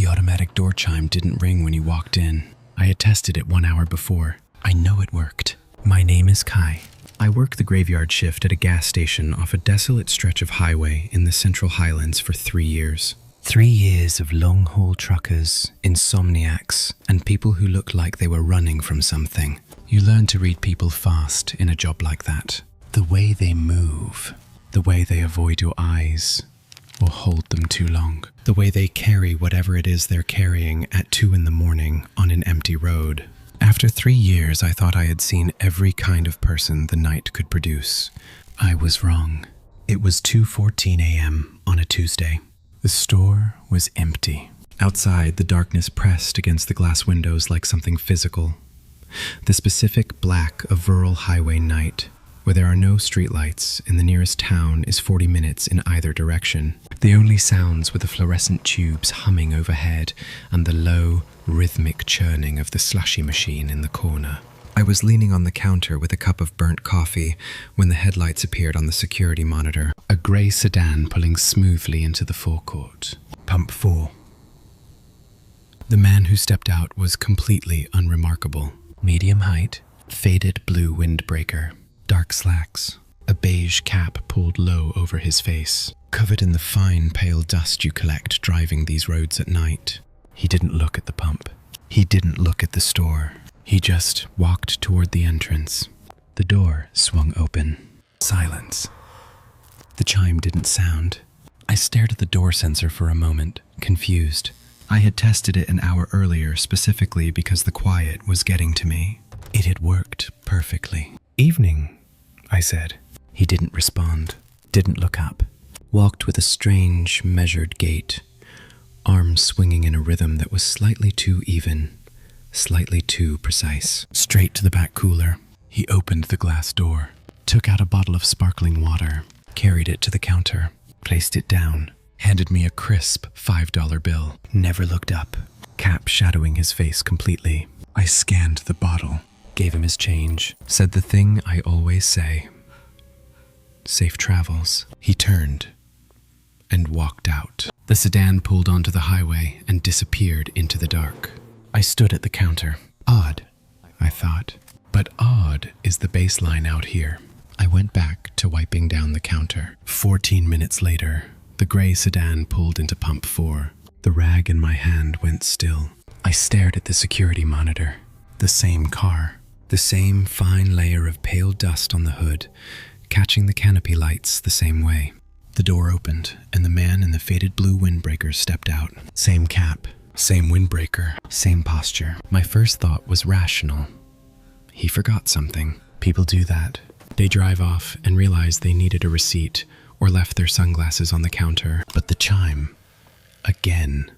automatic door chime didn't ring when you walked in. I had tested it 1 hour before. I know it worked. My name is Kai. I work the graveyard shift at a gas station off a desolate stretch of highway in the Central Highlands for 3 years. 3 years of long-haul truckers, insomniacs, and people who looked like they were running from something. You learn to read people fast in a job like that. The way they move, the way they avoid your eyes or hold them too long, the way they carry whatever it is they're carrying at 2 a.m. on an empty road. After 3 years, I thought I had seen every kind of person the night could produce. I was wrong. It was 2:14 a.m. on a Tuesday. The store was empty. Outside, the darkness pressed against the glass windows like something physical. The specific black of rural highway night, where there are no streetlights and the nearest town is 40 minutes in either direction. The only sounds were the fluorescent tubes humming overhead and the low, rhythmic churning of the slushy machine in the corner. I was leaning on the counter with a cup of burnt coffee when the headlights appeared on the security monitor. A grey sedan pulling smoothly into the forecourt. Pump 4. The man who stepped out was completely unremarkable. Medium height, faded blue windbreaker, dark slacks, a beige cap pulled low over his face, covered in the fine pale dust you collect driving these roads at night. He didn't look at the pump. He didn't look at the store. He just walked toward the entrance. The door swung open. Silence. The chime didn't sound. I stared at the door sensor for a moment, confused. I had tested it an hour earlier specifically because the quiet was getting to me. It had worked perfectly. "Evening," I said. He didn't respond, didn't look up. Walked with a strange, measured gait, arms swinging in a rhythm that was slightly too even, slightly too precise. Straight to the back cooler. He opened the glass door, took out a bottle of sparkling water, carried it to the counter, placed it down, handed me a crisp $5 bill, never looked up, cap shadowing his face completely. I scanned the bottle, gave him his change, said the thing I always say. Safe travels. He turned and walked out. The sedan pulled onto the highway and disappeared into the dark. I stood at the counter. Odd, I thought. But odd is the baseline out here. I went back to wiping down the counter. 14 minutes later, the grey sedan pulled into pump 4. The rag in my hand went still. I stared at the security monitor. The same car. The same fine layer of pale dust on the hood, catching the canopy lights the same way. The door opened, and the man in the faded blue windbreaker stepped out. Same cap, same windbreaker, same posture. My first thought was rational. He forgot something. People do that. They drive off and realize they needed a receipt or left their sunglasses on the counter. But the chime, again,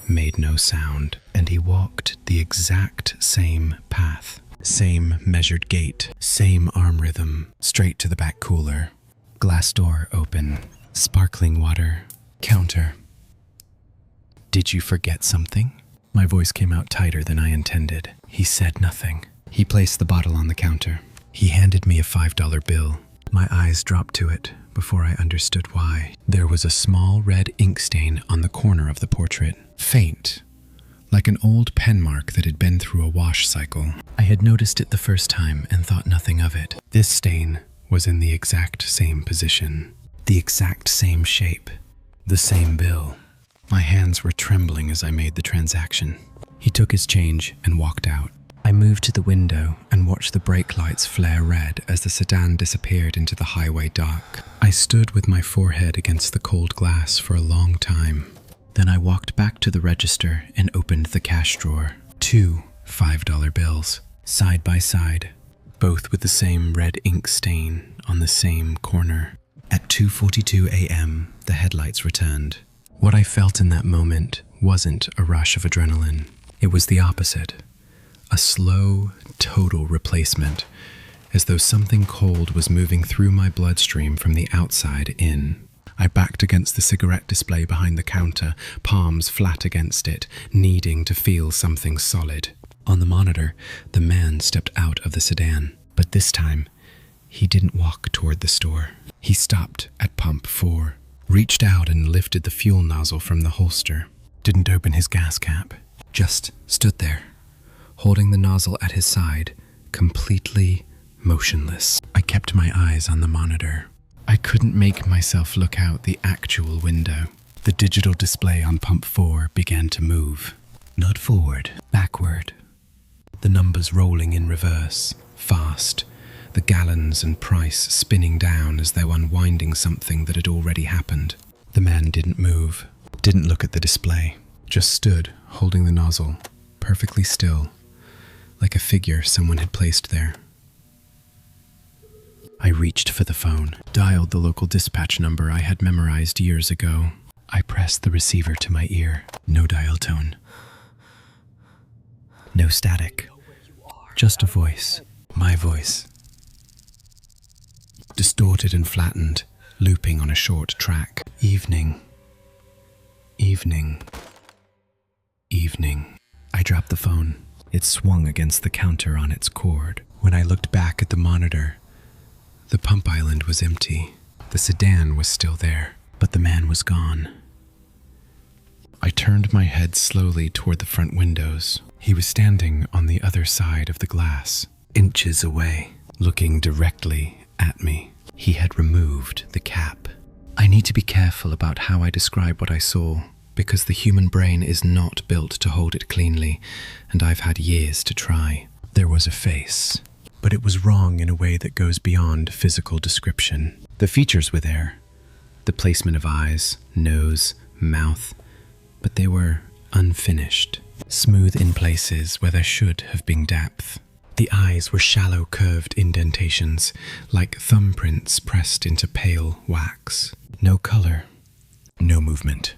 made no sound, and he walked the exact same path. Same measured gait, same arm rhythm, straight to the back cooler. Glass door open, sparkling water, counter. Did you forget something? My voice came out tighter than I intended. He said nothing. He placed the bottle on the counter. He handed me a $5 bill. My eyes dropped to it before I understood why. There was a small red ink stain on the corner of the portrait. Faint, like an old pen mark that had been through a wash cycle. I had noticed it the first time and thought nothing of it. This stain was in the exact same position, the exact same shape, the same bill. My hands were trembling as I made the transaction. He took his change and walked out. I moved to the window and watched the brake lights flare red as the sedan disappeared into the highway dark. I stood with my forehead against the cold glass for a long time. Then I walked back to the register and opened the cash drawer. 2 $5 bills, side by side, both with the same red ink stain on the same corner. At 2:42 a.m., the headlights returned. What I felt in that moment wasn't a rush of adrenaline. It was the opposite. A slow, total replacement, as though something cold was moving through my bloodstream from the outside in. I backed against the cigarette display behind the counter, palms flat against it, needing to feel something solid. On the monitor, the man stepped out of the sedan, but this time, he didn't walk toward the store. He stopped at pump 4, reached out and lifted the fuel nozzle from the holster. didn't open his gas cap, just stood there, holding the nozzle at his side, completely motionless. I kept my eyes on the monitor. I couldn't make myself look out the actual window. The digital display on pump 4 began to move. Not forward, backward. The numbers rolling in reverse, fast. The gallons and price spinning down as though unwinding something that had already happened. The man didn't move, didn't look at the display, just stood, holding the nozzle, perfectly still, like a figure someone had placed there. I reached for the phone, dialed the local dispatch number I had memorized years ago. I pressed the receiver to my ear. No dial tone. No static. Just a voice. My voice. Distorted and flattened, looping on a short track. Evening. Evening. Evening. I dropped the phone. It swung against the counter on its cord. When I looked back at the monitor, the pump island was empty. The sedan was still there, but the man was gone. I turned my head slowly toward the front windows. He was standing on the other side of the glass, inches away, looking directly at me. He had removed the cap. I need to be careful about how I describe what I saw, because the human brain is not built to hold it cleanly, and I've had years to try. There was a face, but it was wrong in a way that goes beyond physical description. The features were there. The placement of eyes, nose, mouth, but they were unfinished, smooth in places where there should have been depth. The eyes were shallow curved indentations, like thumbprints pressed into pale wax. No color, no movement.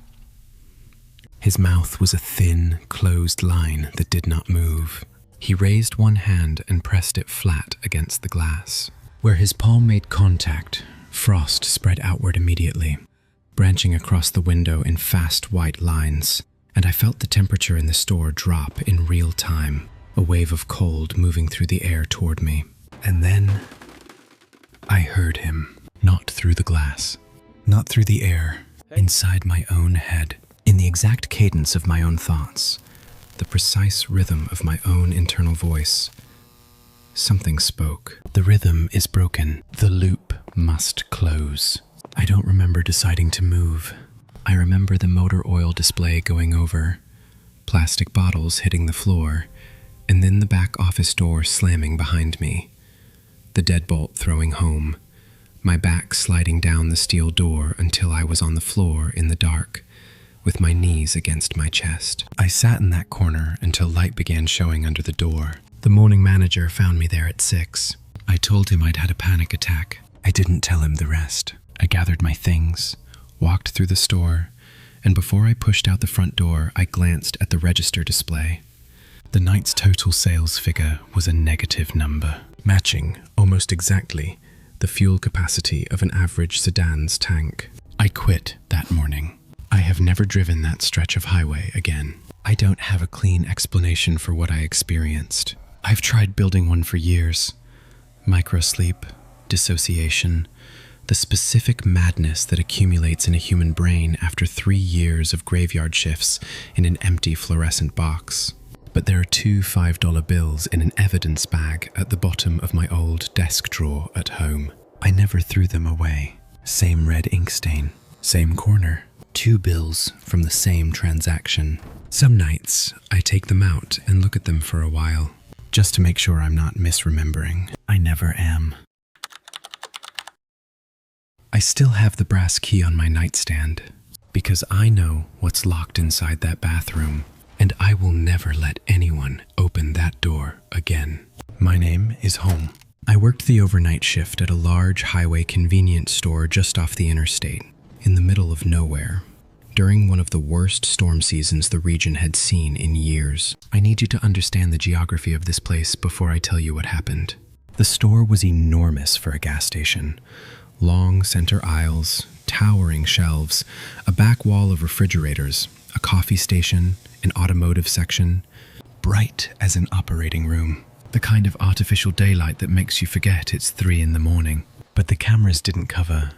His mouth was a thin, closed line that did not move. He raised one hand and pressed it flat against the glass. Where his palm made contact, frost spread outward immediately, branching across the window in fast white lines, and I felt the temperature in the store drop in real time, a wave of cold moving through the air toward me. And then I heard him, not through the glass, not through the air, inside my own head, in the exact cadence of my own thoughts, the precise rhythm of my own internal voice. Something spoke. The rhythm is broken. The loop must close. I don't remember deciding to move. I remember the motor oil display going over, plastic bottles hitting the floor, and then the back office door slamming behind me. The deadbolt throwing home, my back sliding down the steel door until I was on the floor in the dark, with my knees against my chest. I sat in that corner until light began showing under the door. The morning manager found me there at 6. I told him I'd had a panic attack. I didn't tell him the rest. I gathered my things, walked through the store, and before I pushed out the front door, I glanced at the register display. The night's total sales figure was a negative number, matching, almost exactly, the fuel capacity of an average sedan's tank. I quit that morning. I have never driven that stretch of highway again. I don't have a clean explanation for what I experienced. I've tried building one for years. Microsleep, dissociation, the specific madness that accumulates in a human brain after 3 years of graveyard shifts in an empty fluorescent box. But there are 2 $5 bills in an evidence bag at the bottom of my old desk drawer at home. I never threw them away. Same red ink stain, same corner. 2 bills from the same transaction. Some nights, I take them out and look at them for a while, just to make sure I'm not misremembering. I never am. I still have the brass key on my nightstand, because I know what's locked inside that bathroom, and I will never let anyone open that door again. My name is Home. I worked the overnight shift at a large highway convenience store just off the interstate, in the middle of nowhere, during one of the worst storm seasons the region had seen in years. I need you to understand the geography of this place before I tell you what happened. The store was enormous for a gas station. Long center aisles, towering shelves, a back wall of refrigerators, a coffee station, an automotive section, bright as an operating room. The kind of artificial daylight that makes you forget it's 3 in the morning. But the cameras didn't cover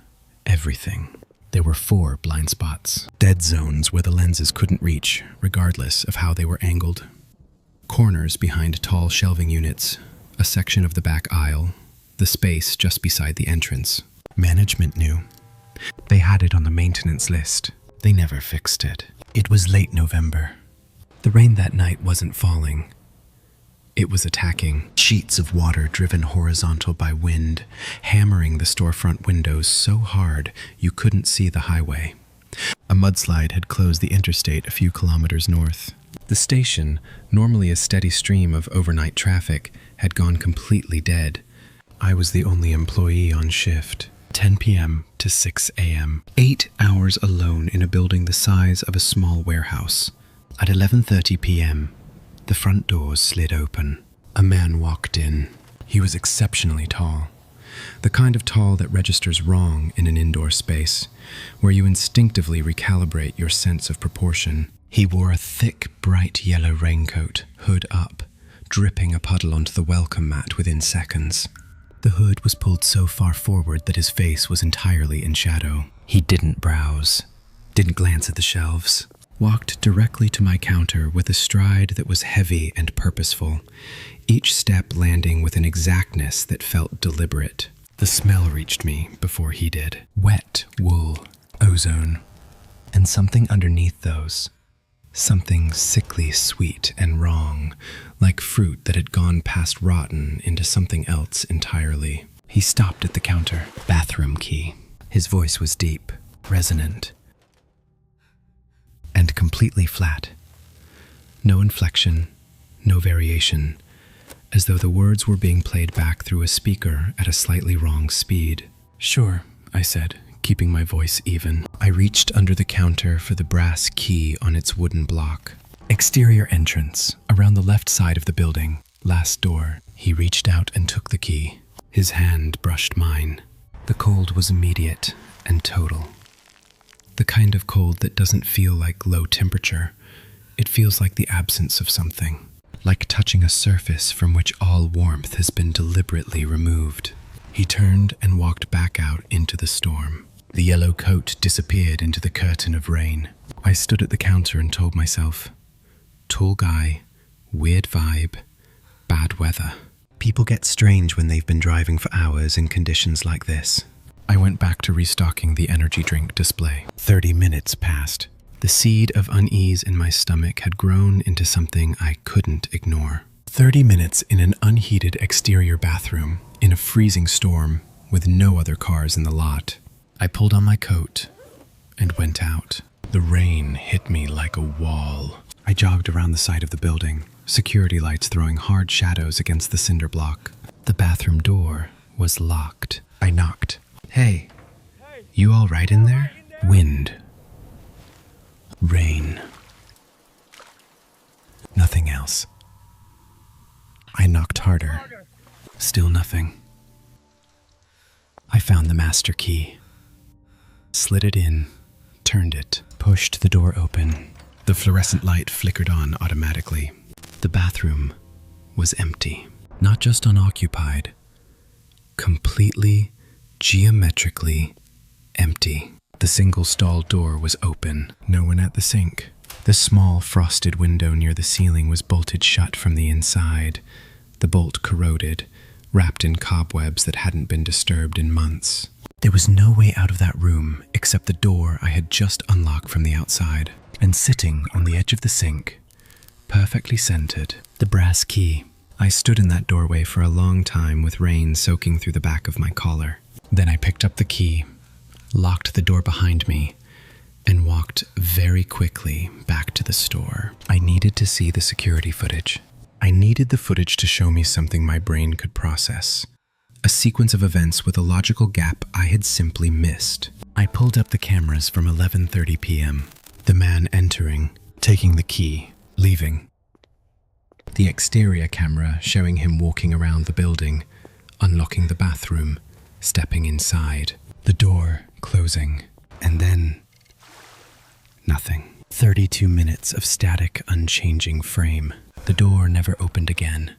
everything. There were 4 blind spots, dead zones where the lenses couldn't reach, regardless of how they were angled. Corners behind tall shelving units, a section of the back aisle, the space just beside the entrance. Management knew. They had it on the maintenance list. They never fixed it. It was late November. The rain that night wasn't falling. It was attacking. Sheets of water driven horizontal by wind, hammering the storefront windows so hard you couldn't see the highway. A mudslide had closed the interstate a few kilometers north. The station, normally a steady stream of overnight traffic, had gone completely dead. I was the only employee on shift. 10 p.m. to 6 a.m. 8 hours alone in a building the size of a small warehouse. At 11:30 p.m., the front doors slid open. A man walked in. He was exceptionally tall. The kind of tall that registers wrong in an indoor space, where you instinctively recalibrate your sense of proportion. He wore a thick, bright yellow raincoat, hood up, dripping a puddle onto the welcome mat within seconds. The hood was pulled so far forward that his face was entirely in shadow. He didn't browse, didn't glance at the shelves, walked directly to my counter with a stride that was heavy and purposeful, each step landing with an exactness that felt deliberate. The smell reached me before he did. Wet wool, ozone, and something underneath those. Something sickly sweet and wrong, like fruit that had gone past rotten into something else entirely. He stopped at the counter. Bathroom key. His voice was deep, resonant, and completely flat. No inflection, no variation, as though the words were being played back through a speaker at a slightly wrong speed. "Sure," I said, keeping my voice even. I reached under the counter for the brass key on its wooden block. Exterior entrance, around the left side of the building, last door. He reached out and took the key. His hand brushed mine. The cold was immediate and total. The kind of cold that doesn't feel like low temperature. It feels like the absence of something, like touching a surface from which all warmth has been deliberately removed. He turned and walked back out into the storm. The yellow coat disappeared into the curtain of rain. I stood at the counter and told myself, tall guy, weird vibe, bad weather. People get strange when they've been driving for hours in conditions like this. I went back to restocking the energy drink display. 30 minutes passed. The seed of unease in my stomach had grown into something I couldn't ignore. 30 minutes in an unheated exterior bathroom, in a freezing storm, with no other cars in the lot. I pulled on my coat and went out. The rain hit me like a wall. I jogged around the side of the building, security lights throwing hard shadows against the cinder block. The bathroom door was locked. I knocked. "Hey, you all right in there?" Wind. Rain. Nothing else. I knocked harder. Still nothing. I found the master key. Slid it in, turned it, pushed the door open. The fluorescent light flickered on automatically. The bathroom was empty. Not just unoccupied. Completely, geometrically empty. The single stall door was open. No one at the sink. The small frosted window near the ceiling was bolted shut from the inside. The bolt corroded, wrapped in cobwebs that hadn't been disturbed in months. There was no way out of that room except the door I had just unlocked from the outside. And sitting on the edge of the sink, perfectly centered, the brass key. I stood in that doorway for a long time with rain soaking through the back of my collar. Then I picked up the key, locked the door behind me, and walked very quickly back to the store. I needed to see the security footage. I needed the footage to show me something my brain could process. A sequence of events with a logical gap I had simply missed. I pulled up the cameras from 11:30 p.m. The man entering, taking the key, leaving. The exterior camera showing him walking around the building, unlocking the bathroom, stepping inside. The door closing, and then nothing. 32 minutes of static, unchanging frame. The door never opened again,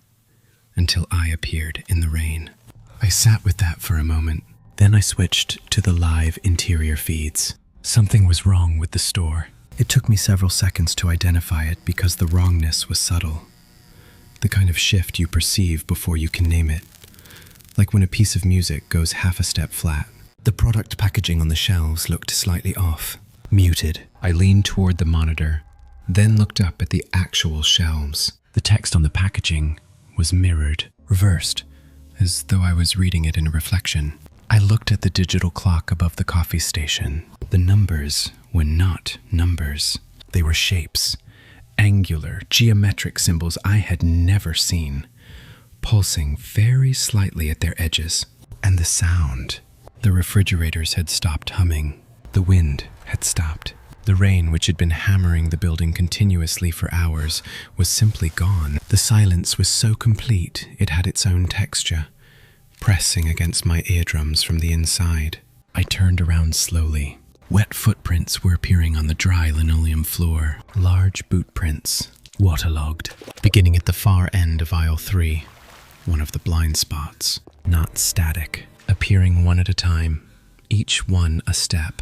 until I appeared in the rain. I sat with that for a moment. Then I switched to the live interior feeds. Something was wrong with the store. It took me several seconds to identify it because the wrongness was subtle. The kind of shift you perceive before you can name it. Like when a piece of music goes half a step flat. The product packaging on the shelves looked slightly off, muted. I leaned toward the monitor, then looked up at the actual shelves. The text on the packaging was mirrored, reversed, as though I was reading it in a reflection. I looked at the digital clock above the coffee station. The numbers were not numbers. They were shapes, angular, geometric symbols I had never seen, pulsing very slightly at their edges. And the sound. The refrigerators had stopped humming. The wind had stopped. The rain, which had been hammering the building continuously for hours, was simply gone. The silence was so complete it had its own texture, pressing against my eardrums from the inside. I turned around slowly. Wet footprints were appearing on the dry linoleum floor, large boot prints, waterlogged, beginning at the far end of aisle 3, one of the blind spots, not static, appearing one at a time, each one a step,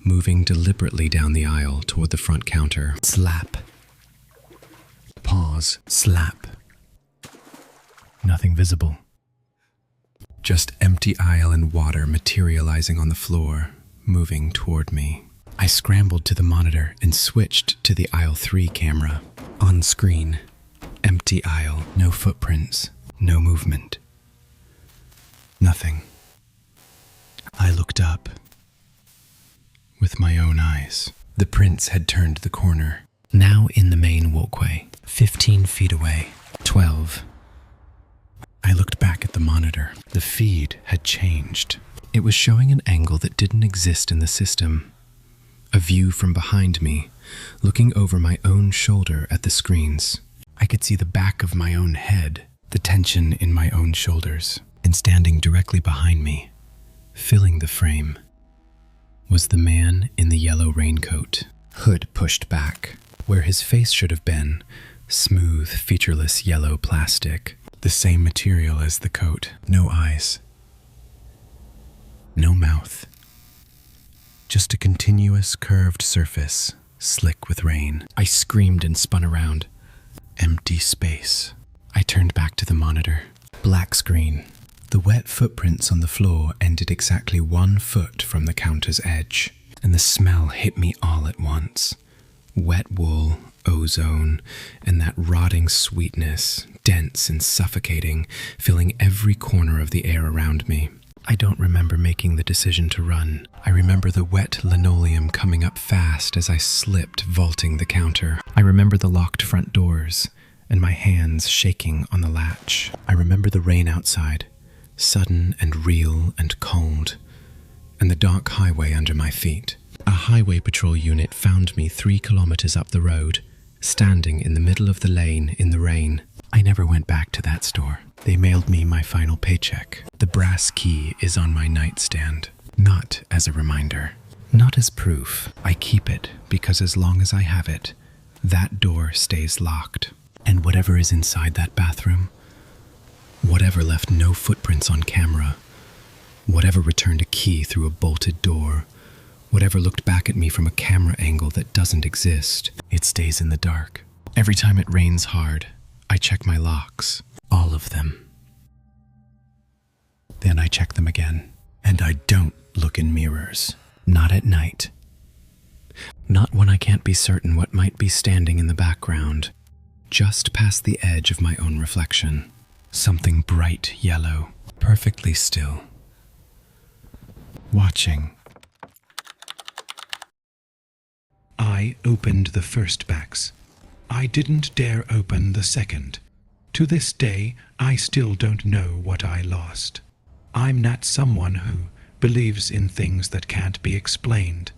moving deliberately down the aisle toward the front counter. Slap. Pause. Slap. Nothing visible. Just empty aisle and water materializing on the floor, moving toward me. I scrambled to the monitor and switched to the aisle 3 camera. On screen, empty aisle, no footprints, no movement. Nothing. I looked up. With my own eyes. The prints had turned the corner. Now in the main walkway, 15 feet away, 12. I looked back at the monitor. The feed had changed. It was showing an angle that didn't exist in the system. A view from behind me, looking over my own shoulder at the screens. I could see the back of my own head, the tension in my own shoulders, and standing directly behind me, filling the frame, was the man in the yellow raincoat, hood pushed back, where his face should have been, smooth, featureless yellow plastic, the same material as the coat, no eyes, no mouth, just a continuous curved surface, slick with rain. I screamed and spun around. Empty space. I turned back to the monitor. Black screen. The wet footprints on the floor ended exactly 1 foot from the counter's edge, and the smell hit me all at once. Wet wool, ozone, and that rotting sweetness, dense and suffocating, filling every corner of the air around me. I don't remember making the decision to run. I remember the wet linoleum coming up fast as I slipped, vaulting the counter. I remember the locked front doors, and my hands shaking on the latch. I remember the rain outside, sudden and real and cold, and the dark highway under my feet. A highway patrol unit found me 3 kilometers up the road, standing in the middle of the lane in the rain. I never went back to that store. They mailed me my final paycheck. The brass key is on my nightstand, not as a reminder, not as proof. I keep it because as long as I have it, that door stays locked. And whatever is inside that bathroom, whatever left no footprints on camera, whatever returned a key through a bolted door, whatever looked back at me from a camera angle that doesn't exist, it stays in the dark. Every time it rains hard, I check my locks, all of them. Then I check them again, and I don't look in mirrors, not at night. Not when I can't be certain what might be standing in the background, just past the edge of my own reflection. Something bright yellow, perfectly still. Watching. I opened the first box. I didn't dare open the second. To this day, I still don't know what I lost. I'm not someone who believes in things that can't be explained.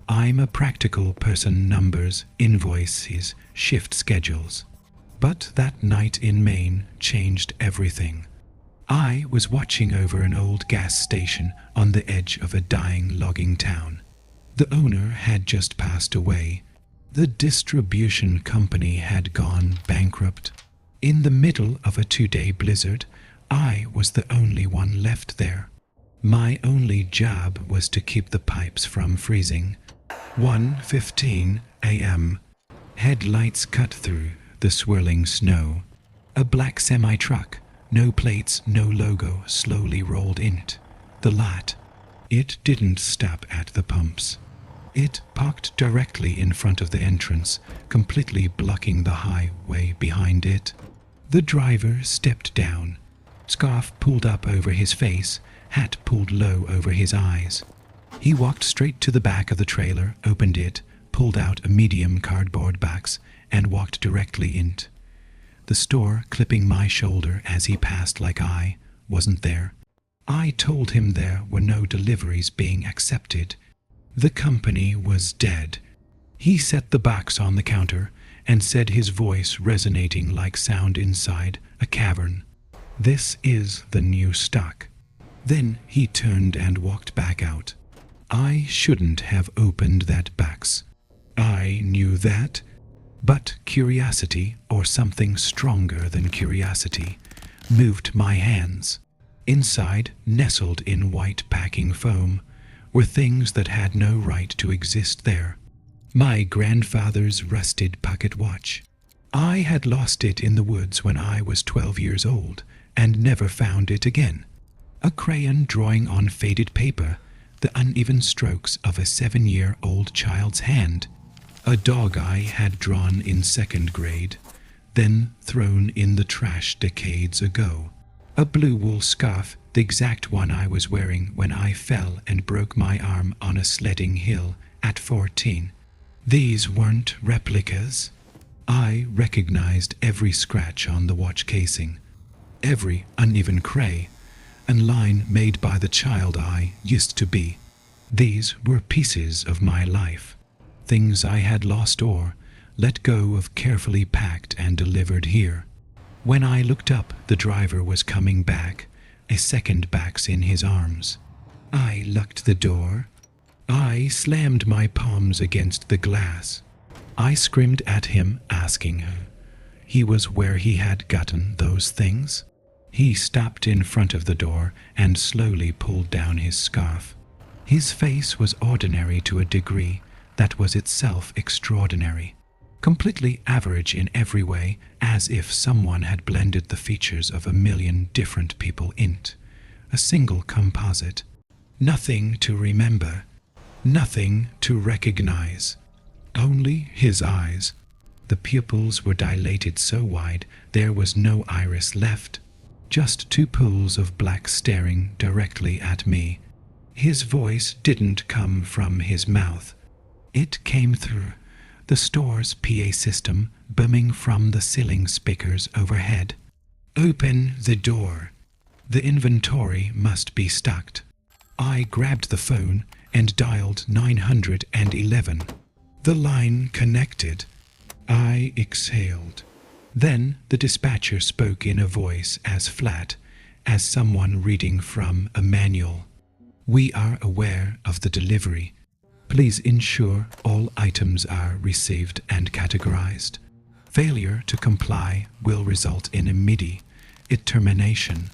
I'm a practical person, numbers, invoices, shift schedules. But that night in Maine changed everything. I was watching over an old gas station on the edge of a dying logging town. The owner had just passed away. The distribution company had gone bankrupt. In the middle of a 2-day blizzard, I was the only one left there. My only job was to keep the pipes from freezing, 1:15 a.m. Headlights cut through the swirling snow. A black semi-truck, no plates, no logo, slowly rolled in. The lot. It didn't stop at the pumps. It parked directly in front of the entrance, completely blocking the highway behind it. The driver stepped down. Scarf pulled up over his face, hat pulled low over his eyes. He walked straight to the back of the trailer, opened it, pulled out a medium cardboard box, and walked directly in. The store clipping my shoulder as he passed like I wasn't there. I told him there were no deliveries being accepted. The company was dead. He set the box on the counter and said, his voice resonating like sound inside a cavern, "This is the new stock." Then he turned and walked back out. I shouldn't have opened that box. I knew that. But curiosity, or something stronger than curiosity, moved my hands. Inside, nestled in white packing foam, were things that had no right to exist there. My grandfather's rusted pocket watch. I had lost it in the woods when I was 12 years old, and never found it again. A crayon drawing on faded paper, the uneven strokes of a 7-year-old child's hand. A dog I had drawn in 2nd grade, then thrown in the trash decades ago. A blue wool scarf, the exact one I was wearing when I fell and broke my arm on a sledding hill at 14. These weren't replicas. I recognized every scratch on the watch casing, every uneven cray and line made by the child I used to be. These were pieces of my life. Things I had lost or let go of, carefully packed and delivered here. When I looked up, the driver was coming back, a second box in his arms. I locked the door. I slammed my palms against the glass. I screamed at him, asking her. He was where he had gotten those things. He stopped in front of the door and slowly pulled down his scarf. His face was ordinary to a degree that was itself extraordinary, completely average in every way, as if someone had blended the features of a million different people into a single composite. Nothing to remember, nothing to recognize, only his eyes. The pupils were dilated so wide there was no iris left, just 2 pools of black staring directly at me. His voice didn't come from his mouth. It came through the store's PA system, booming from the ceiling speakers overhead. "Open the door. The inventory must be stocked." I grabbed the phone and dialed 911. The line connected. I exhaled. Then the dispatcher spoke in a voice as flat as someone reading from a manual. "We are aware of the delivery. Please ensure all items are received and categorized. Failure to comply will result in immediate termination."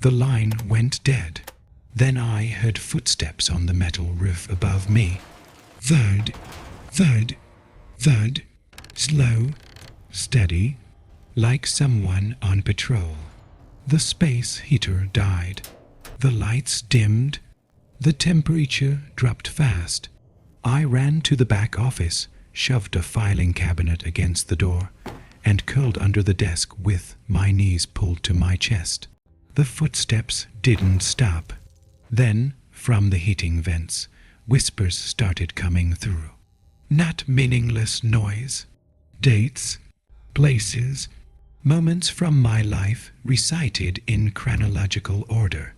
The line went dead. Then I heard footsteps on the metal roof above me. Thud, thud, thud. Slow, steady, like someone on patrol. The space heater died. The lights dimmed. The temperature dropped fast. I ran to the back office, shoved a filing cabinet against the door, and curled under the desk with my knees pulled to my chest. The footsteps didn't stop. Then, from the heating vents, whispers started coming through. Not meaningless noise. Dates, places, moments from my life recited in chronological order.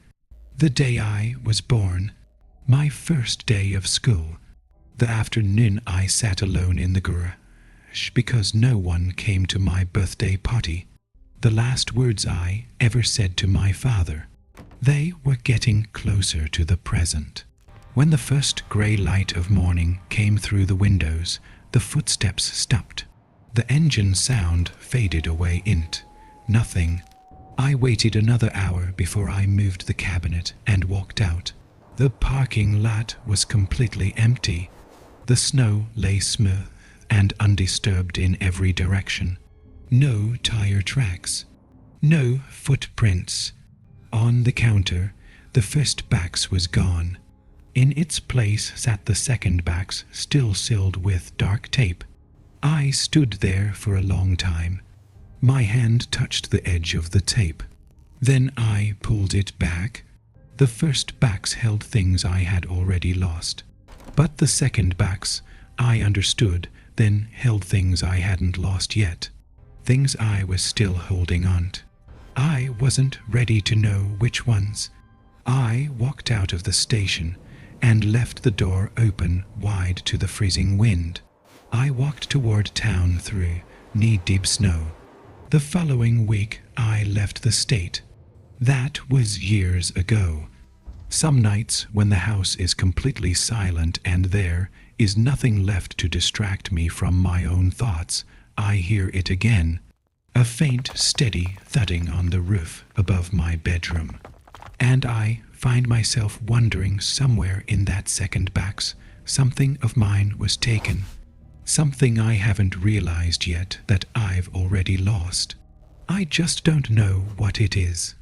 The day I was born, my first day of school, the afternoon I sat alone in the garage because no one came to my birthday party, the last words I ever said to my father. They were getting closer to the present. When the first grey light of morning came through the windows, the footsteps stopped. The engine sound faded away into nothing. I waited another hour before I moved the cabinet and walked out. The parking lot was completely empty. The snow lay smooth and undisturbed in every direction. No tire tracks. No footprints. On the counter, the first box was gone. In its place sat the second box, still sealed with dark tape. I stood there for a long time. My hand touched the edge of the tape. Then I pulled it back. The first box held things I had already lost. But the second box, I understood, then held things I hadn't lost yet. Things I was still holding on to. I wasn't ready to know which ones. I walked out of the station and left the door open wide to the freezing wind. I walked toward town through knee-deep snow. The following week, I left the state. That was years ago. Some nights when the house is completely silent and there is nothing left to distract me from my own thoughts, I hear it again. A faint, steady thudding on the roof above my bedroom. And I find myself wondering somewhere in that second box, something of mine was taken. Something I haven't realized yet that I've already lost. I just don't know what it is.